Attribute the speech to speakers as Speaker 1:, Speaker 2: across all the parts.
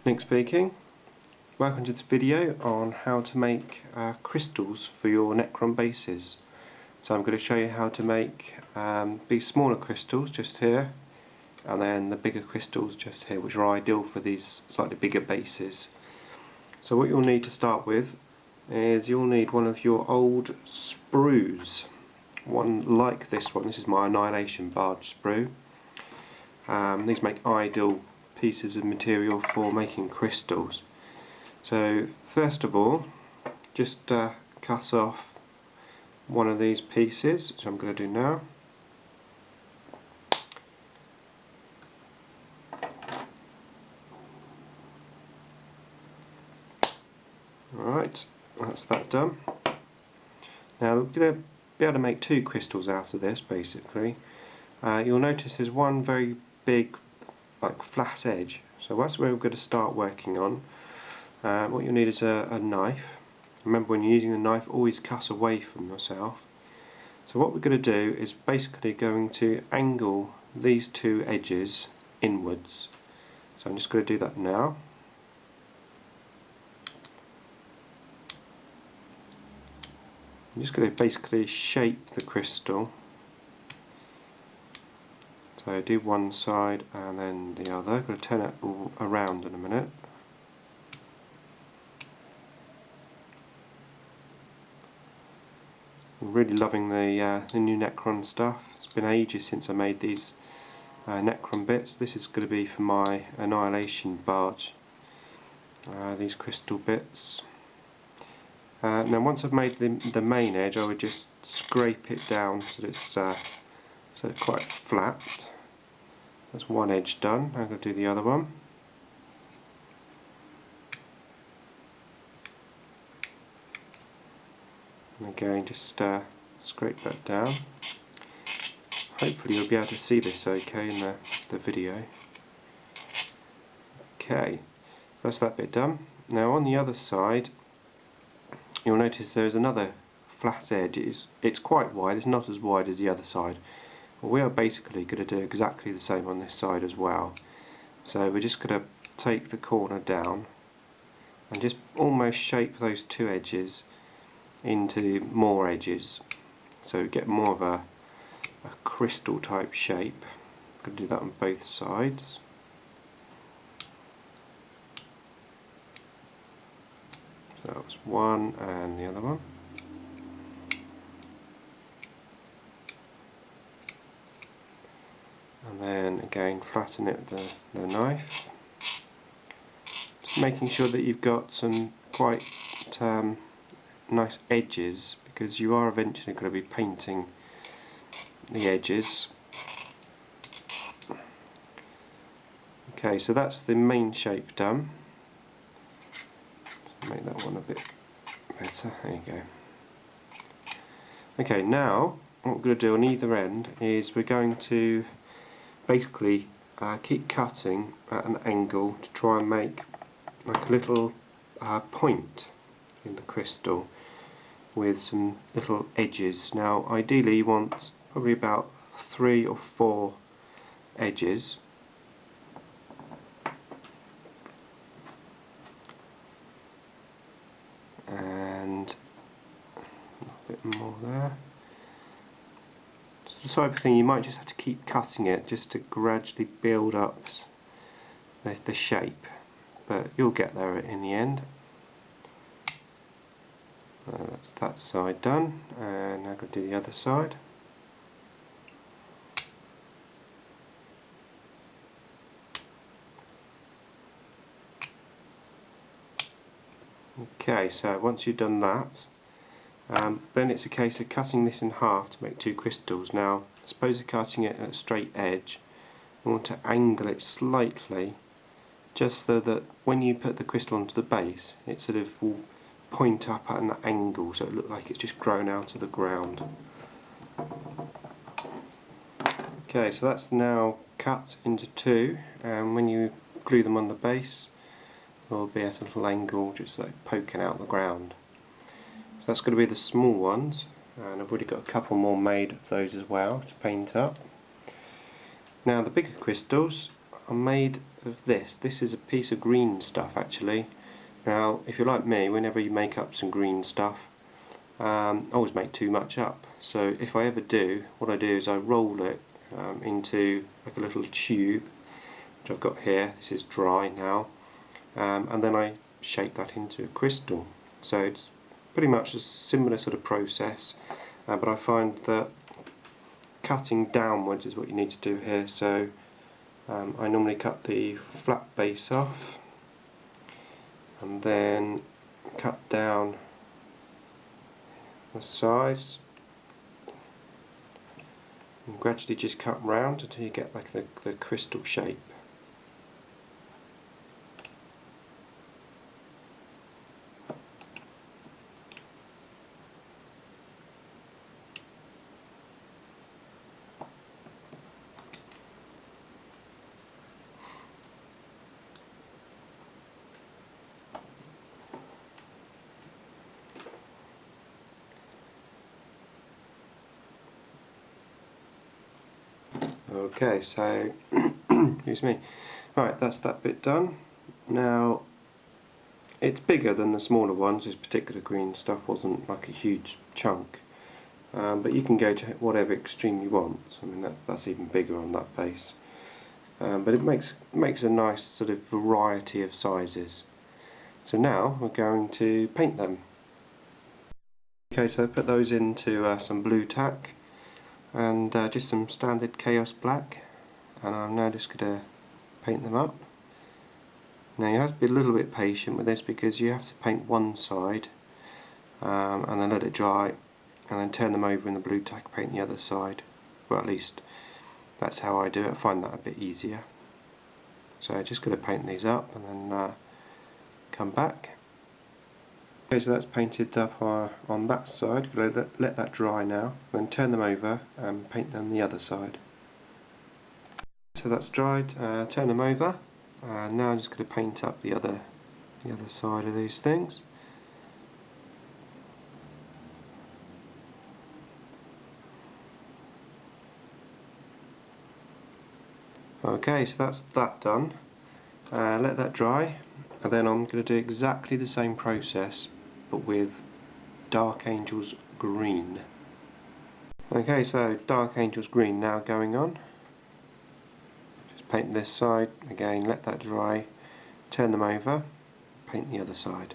Speaker 1: Nick speaking. Welcome to this video on how to make crystals for your Necron bases. So I'm going to show you how to make these smaller crystals just here, and then the bigger crystals just here, which are ideal for these slightly bigger bases. So what you'll need to start with is you'll need one of your old sprues. One like this one. This is my Annihilation Barge sprue. These make ideal pieces of material for making crystals. So first of all, just cut off one of these pieces, which I'm going to do now. Alright, that's that done. Now we're going to be able to make two crystals out of this basically. You'll notice there's one very big flat edge, so that's where we're going to start working on. What you'll need is a knife. Remember, when you're using a knife, always cut away from yourself. So what we're going to do is basically going to angle these two edges inwards. So I'm just going to do that now. I'm just going to basically shape the crystal. So do one side and then the other. I'm going to turn it all around in a minute. I'm really loving the new Necron stuff. It's been ages since I made these Necron bits. This is going to be for my Annihilation Barge. These crystal bits. Now once I've made the main edge, I would just scrape it down so that it's quite flat. That's one edge done. I'm going to do the other one. And again, just scrape that down. Hopefully you'll be able to see this okay in the video. Okay, so that's that bit done. Now on the other side, you'll notice there's another flat edge. It's quite wide, it's not as wide as the other side. Well, we are basically going to do exactly the same on this side as well. So we're just going to take the corner down and just almost shape those two edges into more edges, so we get more of a crystal type shape. I'm going to do that on both sides. So that was one and the other one. And then again flatten it with the knife. Just making sure that you've got some quite nice edges, because you are eventually going to be painting the edges. Okay, so that's the main shape done. Make that one a bit better. There you go. Okay, now what we're going to do on either end is we're going to basically keep cutting at an angle to try and make like a little point in the crystal with some little edges. Now ideally you want probably about 3 or 4 edges. And a bit more there. So the type of thing you might just have to keep cutting it just to gradually build up the shape, but you'll get there in the end. That's that side done, and now I'm going to do the other side. Okay, so once you've done that, then it's a case of cutting this in half to make two crystals. Now, suppose you're cutting it at a straight edge, you want to angle it slightly, just so that when you put the crystal onto the base, it sort of will point up at an angle, so it looks like it's just grown out of the ground. Okay, so that's now cut into two, and when you glue them on the base, they'll be at a little angle, just like poking out the ground. So that's going to be the small ones, and I've already got a couple more made of those as well to paint up. Now the bigger crystals, are made of this. This is a piece of green stuff actually. Now if you're like me, whenever you make up some green stuff, I always make too much up. So if I ever do, what I do is I roll it into like a little tube, which I've got here. This is dry now, and then I shape that into a crystal. So it's pretty much a similar sort of process, but I find that cutting downwards is what you need to do here. So I normally cut the flat base off and then cut down the sides and gradually just cut round until you get like the crystal shape. Okay, so excuse me. Right, that's that bit done. Now it's bigger than the smaller ones. This particular green stuff wasn't like a huge chunk, but you can go to whatever extreme you want. I mean that's even bigger on that base, but it makes a nice sort of variety of sizes. So now we're going to paint them. Okay, so I put those into some blue tack and just some standard Chaos Black, and I'm now just going to paint them up. Now you have to be a little bit patient with this because you have to paint one side and then let it dry and then turn them over in the blue tack, paint the other side. Well, at least that's how I do it. I find that a bit easier. So I'm just going to paint these up and then come back. Okay, so that's painted up on that side. Let that dry now, then turn them over and paint them the other side. So that's dried, turn them over, and now I'm just going to paint up the other side of these things. Okay, so that's that done. Let that dry, and then I'm going to do exactly the same process but with Dark Angel's green. Okay, so Dark Angel's green now going on. Just paint this side, again let that dry, turn them over, paint the other side.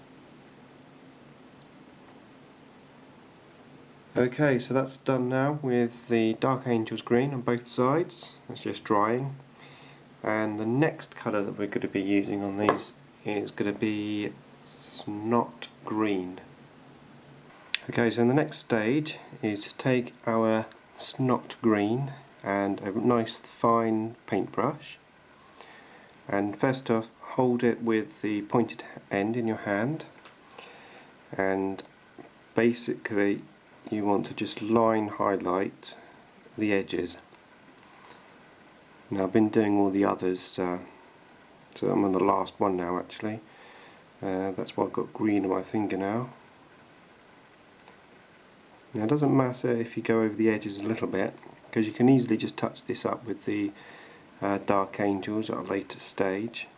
Speaker 1: Okay, so that's done now with the Dark Angel's green on both sides. It's just drying. And the next colour that we're going to be using on these is going to be Snot Green. Okay, so the next stage is to take our Snot Green and a nice fine paintbrush, and first off hold it with the pointed end in your hand, and basically you want to just line highlight the edges. Now I've been doing all the others, so I'm on the last one now actually. That's why I've got green on my finger now. Now it doesn't matter if you go over the edges a little bit, because you can easily just touch this up with the Dark Angels at a later stage.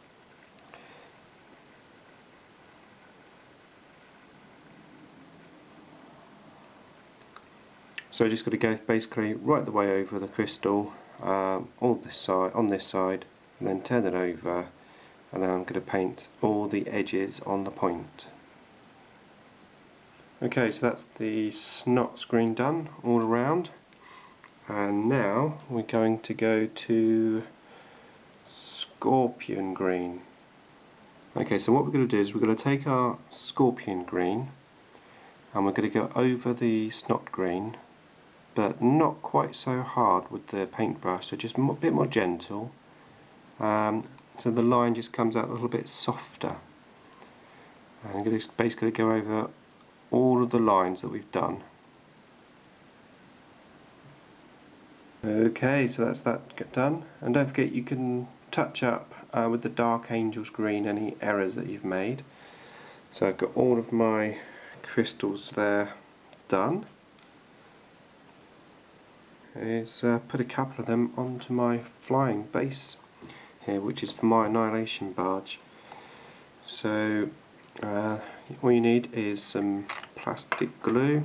Speaker 1: So just got to go basically right the way over the crystal, on this side, and then turn it over, and then I'm going to paint all the edges on the point. Okay, so that's the Snot Green done all around, and now we're going to go to Scorpion Green. Okay, so what we're going to do is we're going to take our Scorpion Green and we're going to go over the Snot Green, but not quite so hard with the paintbrush, so just a bit more gentle, so the line just comes out a little bit softer. And I'm going to basically go over all of the lines that we've done. Okay, so that's that done, and don't forget you can touch up with the Dark Angel's green any errors that you've made. So I've got all of my crystals there done. Is put a couple of them onto my flying base, here, which is for my annihilation barge. So all you need is some plastic glue,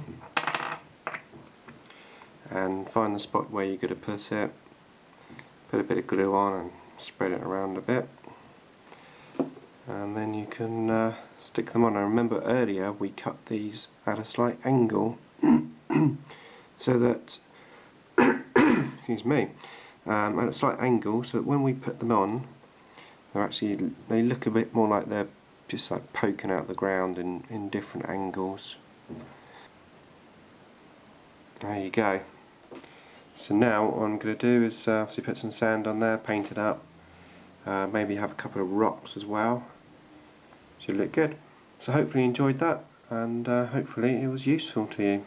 Speaker 1: and find the spot where you're going to put it, put a bit of glue on and spread it around a bit, and then you can stick them on. I remember earlier we cut these at a slight angle so that excuse me, at a slight angle, so that when we put them on, they look a bit more like they're just like poking out the ground in different angles. There you go. So now what I'm going to do is obviously put some sand on there, paint it up, maybe have a couple of rocks as well. Should look good. So hopefully you enjoyed that, and hopefully it was useful to you.